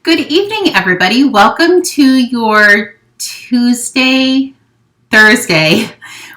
Good evening, everybody. Welcome to your Thursday.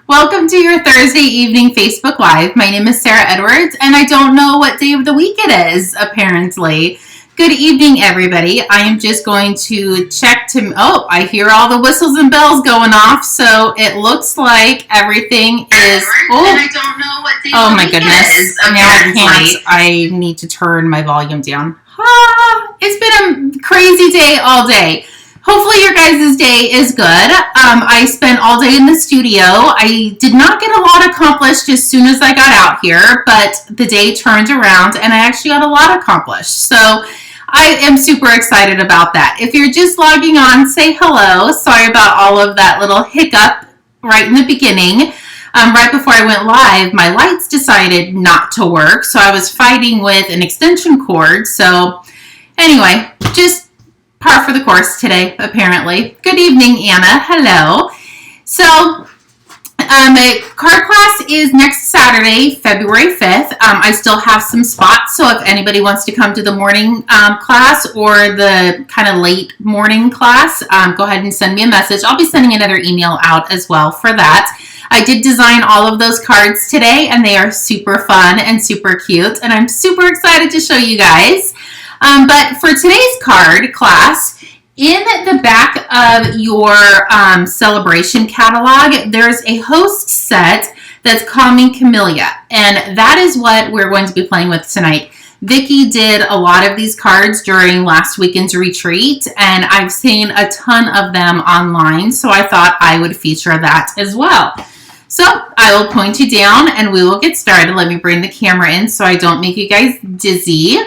Welcome to your Thursday evening Facebook Live. My name is Sarah Edwards, and I don't know what day of the week it is, apparently. Good evening, everybody. I am just going to check to... Oh, I hear all the whistles and bells going off, so it looks like everything is... Oh, and I don't know what day oh my goodness. Now I need to turn my volume down. It's been a crazy day all day. Hopefully your guys' day is good. I spent all day in the studio. I did not get a lot accomplished as soon as I got out here, but the day turned around and I actually got a lot accomplished. So I am super excited about that. If you're just logging on, say hello. Sorry about all of that little hiccup right in the beginning. Right before I went live, my lights decided not to work, so I was fighting with an extension cord. So anyway, just par for the course today, apparently. Good evening, Anna. Hello. So card class is next Saturday, February 5th. I still have some spots, so if anybody wants to come to the morning class or the kind of late morning class, go ahead and send me a message. I'll be sending another email out as well for that. I did design all of those cards today, and they are super fun and super cute, and I'm super excited to show you guys. But for today's card class, in the back of your celebration catalog, there's a host set that's calling Camellia, and that is what we're going to be playing with tonight. Vicki did a lot of these cards during last weekend's retreat, and I've seen a ton of them online, so I thought I would feature that as well. So I will point you down and we will get started. Let me bring the camera in so I don't make you guys dizzy.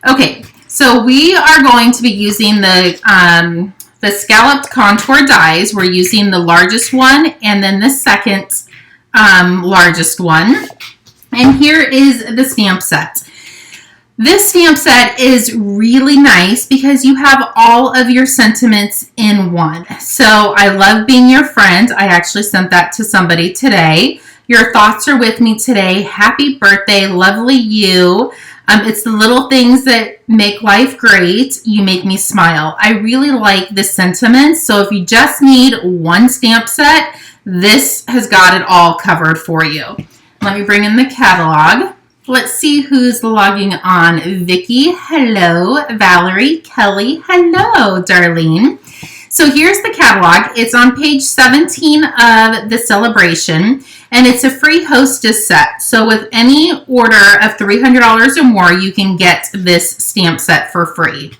Okay, so we are going to be using the Scalloped Contour Dies. We're using the largest one and then the second largest one. And here is the stamp set. This stamp set is really nice because you have all of your sentiments in one. So I love being your friend. I actually sent that to somebody today. Your thoughts are with me today. Happy birthday, lovely you. It's the little things that make life great. You make me smile. I really like the sentiments. So if you just need one stamp set, this has got it all covered for you. Let me bring in the catalog. Let's see who's logging on. Vicki, hello. Valerie, Kelly, hello, Darlene. So here's the catalog. It's on page 17 of the celebration, and it's a free hostess set. So with any order of $300 or more, you can get this stamp set for free.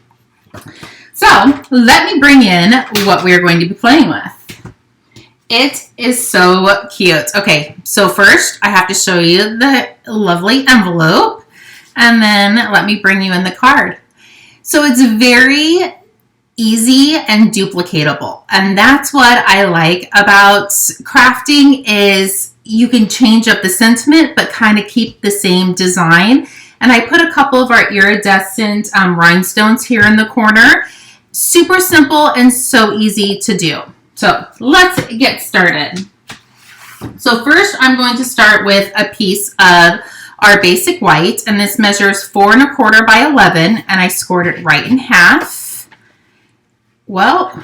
So let me bring in what we're going to be playing with. It is so cute. Okay, so first I have to show you the lovely envelope, and then let me bring you in the card. So it's very easy and duplicatable, and that's what I like about crafting is you can change up the sentiment but kind of keep the same design. And I put a couple of our iridescent rhinestones here in the corner. Super simple and so easy to do. So let's get started. So first I'm going to start with a piece of our basic white, and this measures 4 1/4 by 11, and I scored it right in half. Well,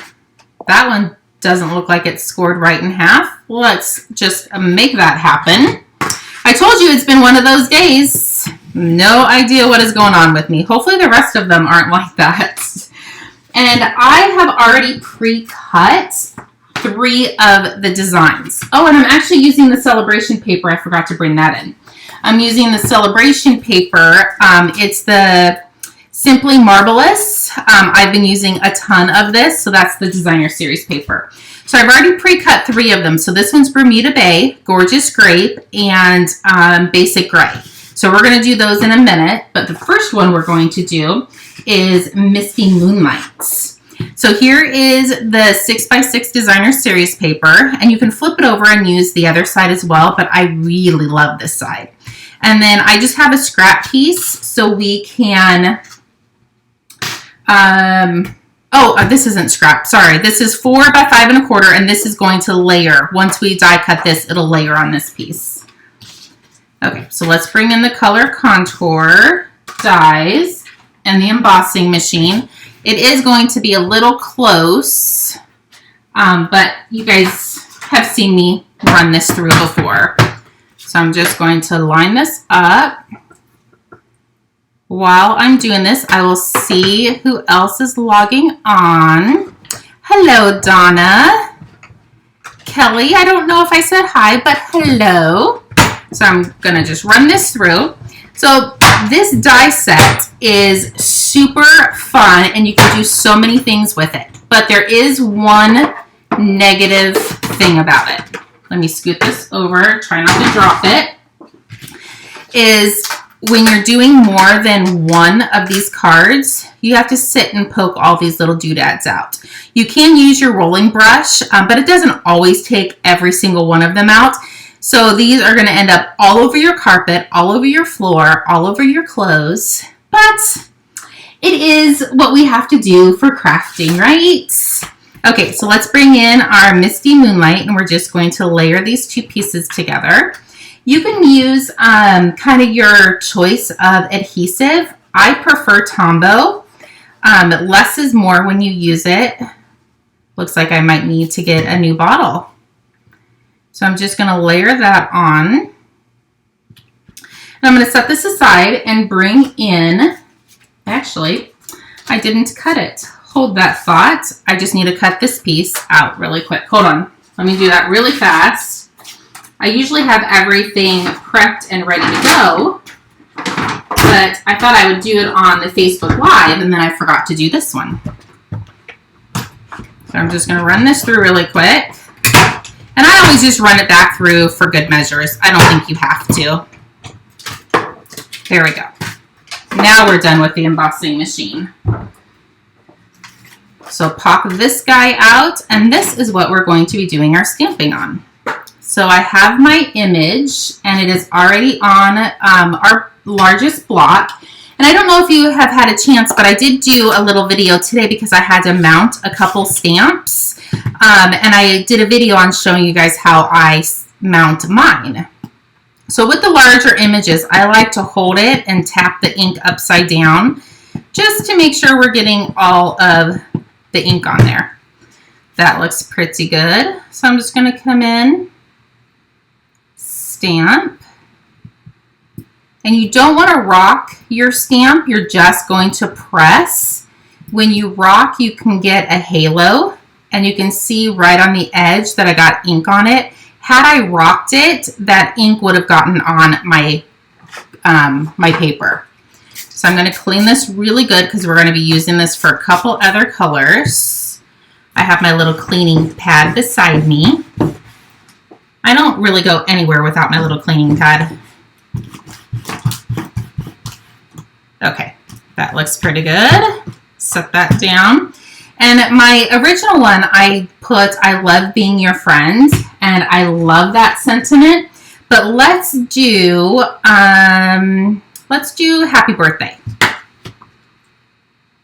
that one doesn't look like it's scored right in half. Let's just make that happen. I told you it's been one of those days. No idea what is going on with me. Hopefully the rest of them aren't like that. And I have already pre-cut 3 of the designs. Oh, and I'm actually using the celebration paper. I forgot to bring that in. I'm using the celebration paper. It's the Simply Marvelous. I've been using a ton of this, so that's the designer series paper. So I've already pre-cut 3 of them. So this one's Bermuda Bay, Gorgeous Grape, and Basic Gray. So we're going to do those in a minute, but the first one we're going to do is Misty Moonlights. So here is the 6x6 designer series paper, and you can flip it over and use the other side as well, but I really love this side. And then I just have a scrap piece so we can, this isn't scrap, sorry. This is 4 by 5 1/4, and this is going to layer. Once we die cut this, it'll layer on this piece. Okay, so let's bring in the color contour dies and the embossing machine. It is going to be a little close, but you guys have seen me run this through before. So I'm just going to line this up. While I'm doing this, I will see who else is logging on. Hello, Donna. Kelly, I don't know if I said hi, but hello. So I'm going to just run this through. So this die set is super fun, and you can do so many things with it. But there is one negative thing about it. Let me scoot this over, try not to drop it. Is when you're doing more than one of these cards, you have to sit and poke all these little doodads out. You can use your rolling brush, but it doesn't always take every single one of them out. So these are going to end up all over your carpet, all over your floor, all over your clothes. But it is what we have to do for crafting, right? Okay, so let's bring in our Misty Moonlight, and we're just going to layer these two pieces together. You can use kind of your choice of adhesive. I prefer Tombow. Less is more when you use it. Looks like I might need to get a new bottle. So I'm just going to layer that on. And I'm going to set this aside and bring in, actually, I didn't cut it. Hold that thought. I just need to cut this piece out really quick. Hold on. Let me do that really fast. I usually have everything prepped and ready to go, but I thought I would do it on the Facebook Live, and then I forgot to do this one. So I'm just going to run this through really quick. And I always just run it back through for good measures. I don't think you have to. There we go. Now we're done with the embossing machine. So pop this guy out, and this is what we're going to be doing our stamping on. So I have my image, and it is already on our largest block. And I don't know if you have had a chance, but I did do a little video today because I had to mount a couple stamps. And I did a video on showing you guys how I mount mine. So with the larger images, I like to hold it and tap the ink upside down just to make sure we're getting all of the ink on there. That looks pretty good. So I'm just going to come in, stamp. And you don't want to rock your stamp. You're just going to press. When you rock, you can get a halo. And you can see right on the edge that I got ink on it. Had I rocked it, that ink would have gotten on my, my paper. So I'm going to clean this really good because we're going to be using this for a couple other colors. I have my little cleaning pad beside me. I don't really go anywhere without my little cleaning pad. Okay, that looks pretty good. Set that down. And my original one, I put, I love being your friend, and I love that sentiment. But let's do happy birthday.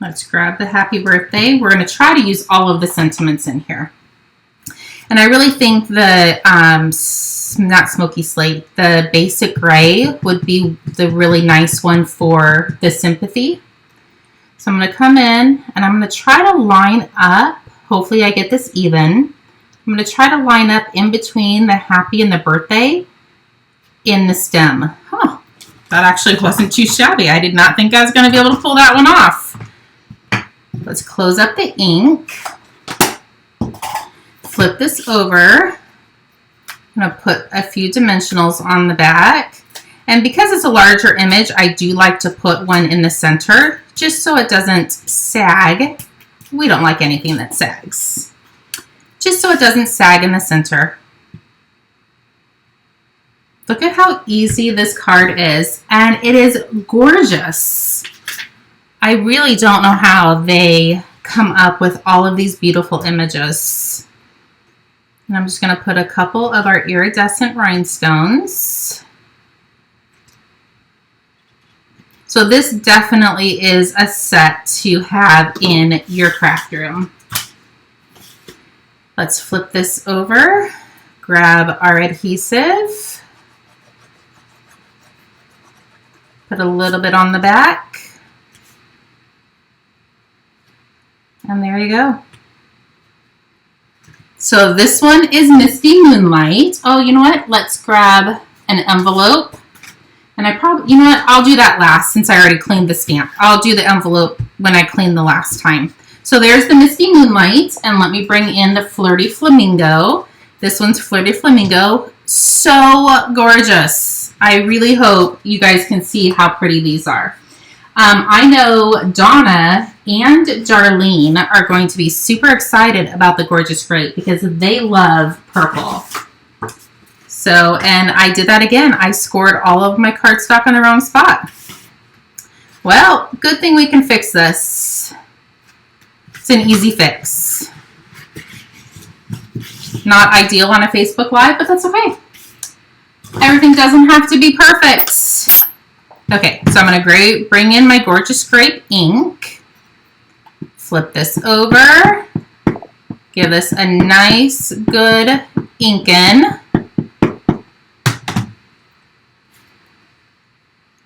Let's grab the happy birthday. We're going to try to use all of the sentiments in here. And I really think the, not smoky slate, the basic gray would be the really nice one for the sympathy. So I'm going to come in and I'm going to try to line up. Hopefully I get this even. I'm going to try to line up in between the happy and the birthday in the stem. Huh, that actually wasn't too shabby. I did not think I was going to be able to pull that one off. Let's close up the ink. Flip this over. I'm going to put a few dimensionals on the back. And because it's a larger image, I do like to put one in the center just so it doesn't sag. We don't like anything that sags. Just so it doesn't sag in the center. Look at how easy this card is. And it is gorgeous. I really don't know how they come up with all of these beautiful images. And I'm just going to put a couple of our iridescent rhinestones. So this definitely is a set to have in your craft room. Let's flip this over, grab our adhesive, put a little bit on the back. And there you go. So this one is Misty Moonlight. Oh, you know what? Let's grab an envelope. And I probably, you know what? I'll do that last since I already cleaned the stamp. I'll do the envelope when I clean the last time. So there's the Misty Moonlight. And let me bring in the Flirty Flamingo. This one's Flirty Flamingo. So gorgeous. I really hope you guys can see how pretty these are. I know Donna and Darlene are going to be super excited about the Gorgeous Grape because they love purple. So, and I did that again. I scored all of my cardstock on the wrong spot. Well, good thing we can fix this. It's an easy fix. Not ideal on a Facebook Live, but that's okay. Everything doesn't have to be perfect. Okay, so I'm going to bring in my Gorgeous Grape ink. Flip this over. Give this a nice, good inkin'. I'm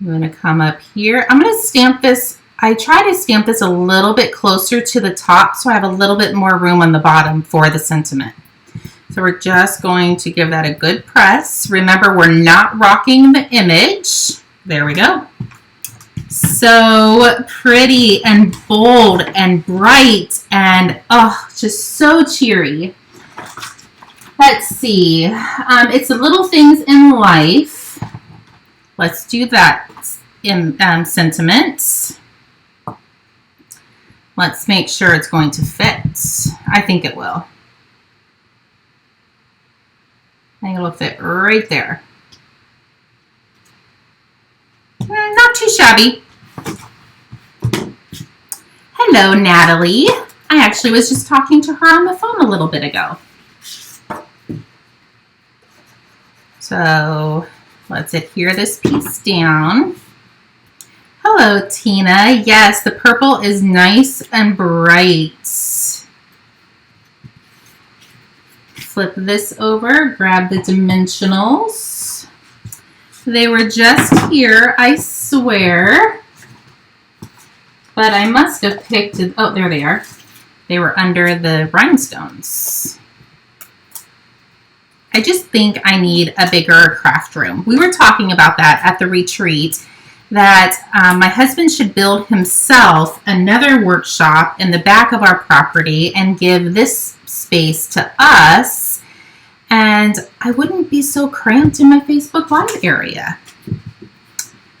going to come up here. I'm going to stamp this. I try to stamp this a little bit closer to the top so I have a little bit more room on the bottom for the sentiment. So we're just going to give that a good press. Remember, we're not rocking the image. There we go. So pretty and bold and bright and oh, just so cheery. Let's see. It's the little things in life. Let's do that in sentiments. Let's make sure it's going to fit. I think it will. I think it'll fit right there. Not too shabby. Hello, Natalie. I actually was just talking to her on the phone a little bit ago. So let's adhere this piece down. Hello, Tina. Yes, the purple is nice and bright. Flip this over, grab the dimensionals. They were just here, I swear. But I must have picked it. Oh, there they are. They were under the rhinestones. I just think I need a bigger craft room. We were talking about that at the retreat, that my husband should build himself another workshop in the back of our property and give this space to us. And I wouldn't be so cramped in my Facebook Live area.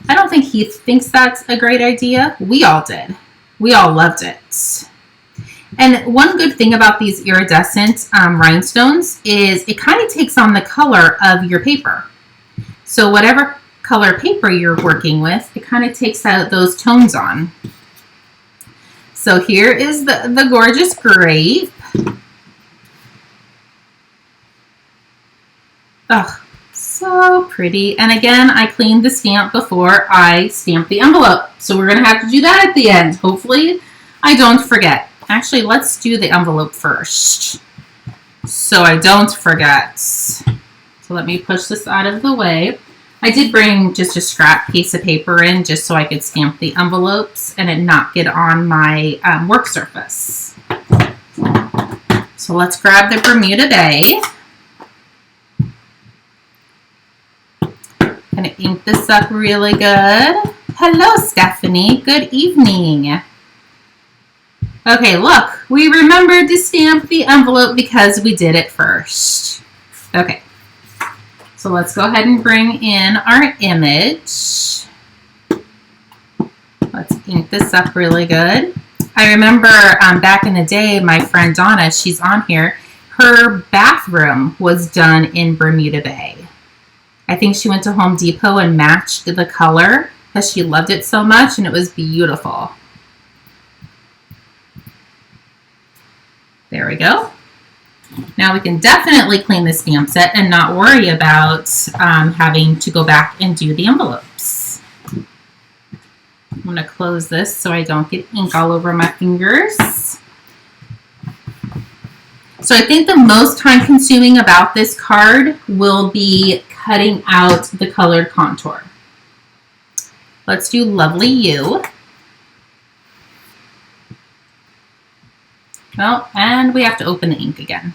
I don't think he thinks that's a great idea. We all did. We all loved it. And one good thing about these iridescent rhinestones is it kind of takes on the color of your paper. So whatever color paper you're working with, it kind of takes out those tones on. So here is the Gorgeous Grape. Oh, so pretty. And again, I cleaned the stamp before I stamped the envelope. So we're going to have to do that at the end. Hopefully I don't forget. Actually, let's do the envelope first so I don't forget. So let me push this out of the way. I did bring just a scrap piece of paper in just so I could stamp the envelopes and it not get on my work surface. So let's grab the Bermuda Bay. Gonna ink this up really good. Hello, Stephanie. Good evening. Okay, look, we remembered to stamp the envelope because we did it first. Okay, so let's go ahead and bring in our image. Let's ink this up really good. I remember back in the day, my friend Donna, she's on here, her bathroom was done in Bermuda Bay. I think she went to Home Depot and matched the color because she loved it so much and it was beautiful. There we go. Now we can definitely clean the stamp set and not worry about having to go back and do the envelopes. I'm going to close this so I don't get ink all over my fingers. So I think the most time consuming about this card will be cutting out the colored contour. Let's do Lovely You. Oh, and we have to open the ink again.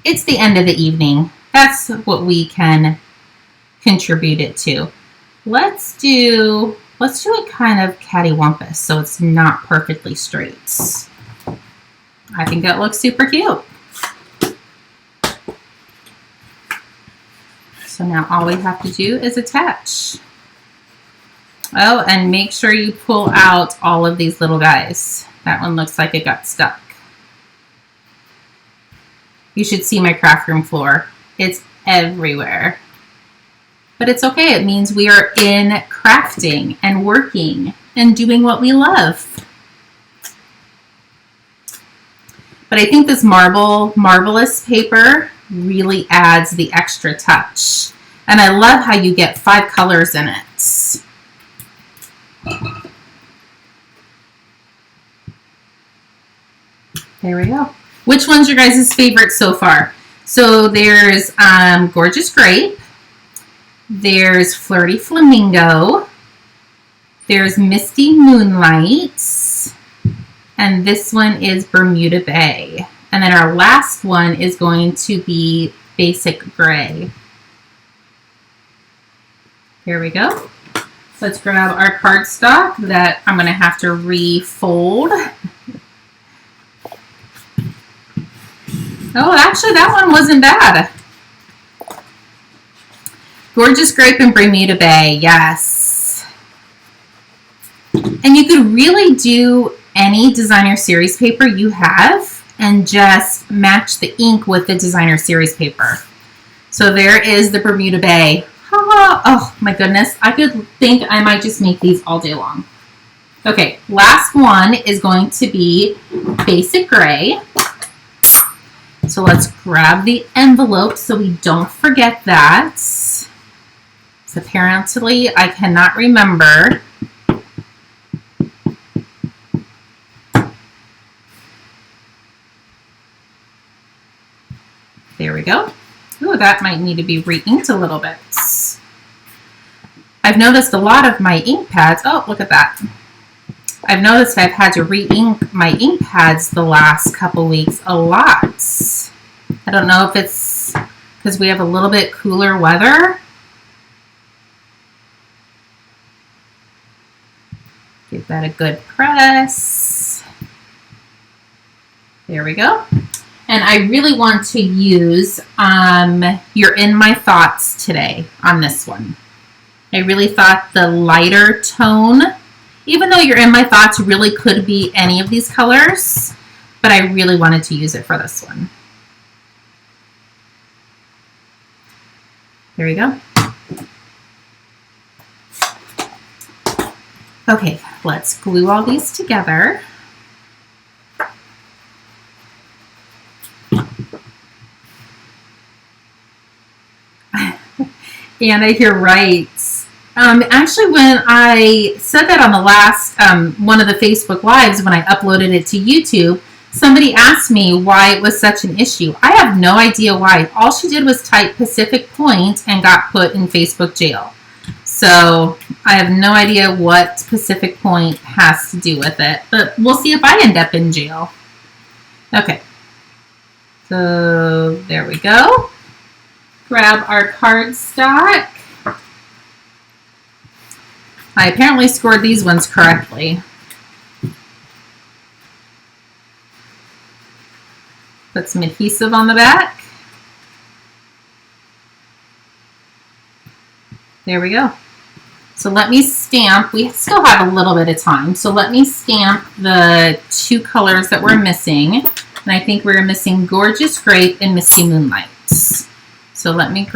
It's the end of the evening. That's what we can contribute it to. Let's do it kind of cattywampus so it's not perfectly straight. I think that looks super cute. So now all we have to do is attach. Oh, and make sure you pull out all of these little guys. That one looks like it got stuck. You should see my craft room floor. It's everywhere. But it's okay. It means we are in crafting and working and doing what we love. But I think this marvelous paper really adds the extra touch. And I love how you get 5 colors in it. There we go. Which one's your guys' favorite so far? So there's Gorgeous Grape. There's Flirty Flamingo. There's Misty Moonlight. And this one is Bermuda Bay. And then our last one is going to be Basic Gray. Here we go. Let's grab our cardstock that I'm going to have to refold. Oh, actually that one wasn't bad. Gorgeous Grape and Bermuda Bay, yes. And you could really do any designer series paper you have and just match the ink with the designer series paper. So there is the Bermuda Bay. Oh my goodness, I could think I might just make these all day long. Okay, last one is going to be Basic Gray. So let's grab the envelope so we don't forget that. So apparently I cannot remember. There we go. Ooh, that might need to be re-inked a little bit. I've noticed a lot of my ink pads. Oh, look at that. I've noticed I've had to re-ink my ink pads the last couple weeks a lot. I don't know if it's because we have a little bit cooler weather. Give that a good press. There we go. And I really want to use You're in My Thoughts today on this one. I really thought the lighter tone, even though You're in My Thoughts really could be any of these colors, but I really wanted to use it for this one. There you go. Okay, let's glue all these together. And you're right. Actually, when I said that on the last one of the Facebook Lives, when I uploaded it to YouTube, somebody asked me why it was such an issue. I have no idea why. All she did was type Pacific Point and got put in Facebook jail. So I have no idea what Pacific Point has to do with it. But we'll see if I end up in jail. Okay. So there we go. Grab our cardstock. I apparently scored these ones correctly. Put some adhesive on the back. There we go. So let me stamp. We still have a little bit of time. So let me stamp the 2 colors that we're missing. And I think we're missing Gorgeous Grape and Misty Moonlight. So let me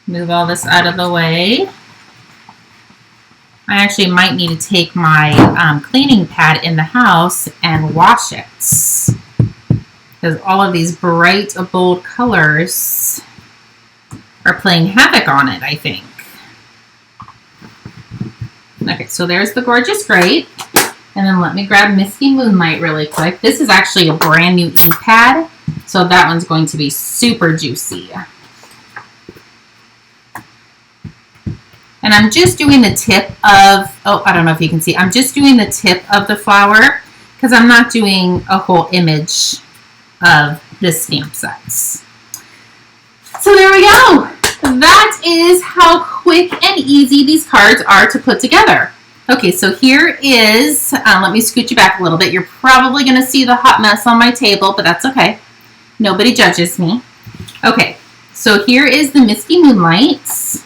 move all this out of the way. I actually might need to take my cleaning pad in the house and wash it. Because all of these bright, bold colors are playing havoc on it, I think. Okay, so there's the Gorgeous Grape. And then let me grab Misty Moonlight really quick. This is actually a brand new ink pad. So that one's going to be super juicy. And I'm just doing the tip of, oh, I don't know if you can see, I'm just doing the tip of the flower because I'm not doing a whole image of the stamp sets. So there we go. That is how quick and easy these cards are to put together. Okay, so here is, let me scoot you back a little bit. You're probably going to see the hot mess on my table, but that's okay. Nobody judges me. Okay, so here is the Misty Moonlights.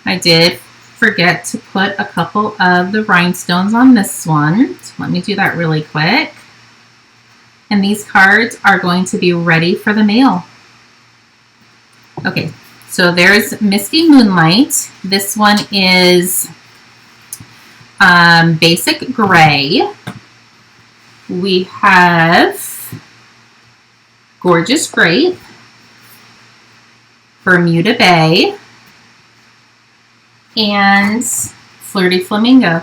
I did forget to put a couple of the rhinestones on this one. So let me do that really quick. And these cards are going to be ready for the mail. Okay, so there's Misty Moonlight. This one is basic gray. We have Gorgeous Grape, Bermuda Bay, and Flirty Flamingo.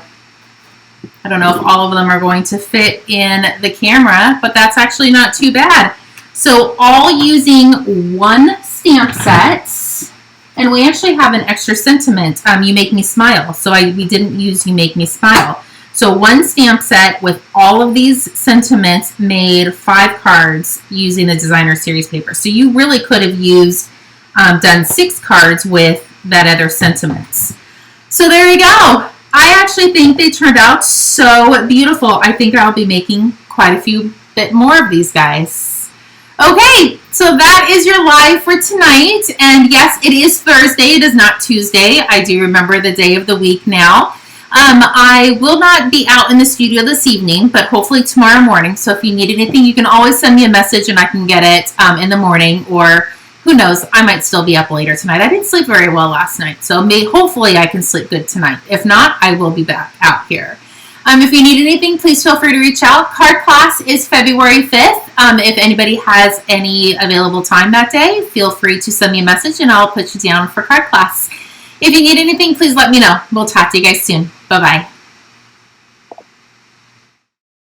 I don't know if all of them are going to fit in the camera, but that's actually not too bad. So all using one stamp set, and we actually have an extra sentiment, You Make Me Smile. So we didn't use You Make Me Smile. So one stamp set with all of these sentiments made 5 cards using the designer series paper. So you really could have used, done 6 cards with that other sentiments. So there you go. I actually think they turned out so beautiful. I think I'll be making quite a few bit more of these guys. Okay, so that is your live for tonight. And yes, it is Thursday. It is not Tuesday. I do remember the day of the week now. I will not be out in the studio this evening, but hopefully tomorrow morning. So if you need anything, you can always send me a message and I can get it in the morning, or who knows, I might still be up later tonight. I didn't sleep very well last night, so hopefully I can sleep good tonight. If not, I will be back out here. If you need anything, please feel free to reach out. Card class is February 5th. If anybody has any available time that day, feel free to send me a message and I'll put you down for card class. If you need anything, please let me know. We'll talk to you guys soon. Bye-bye.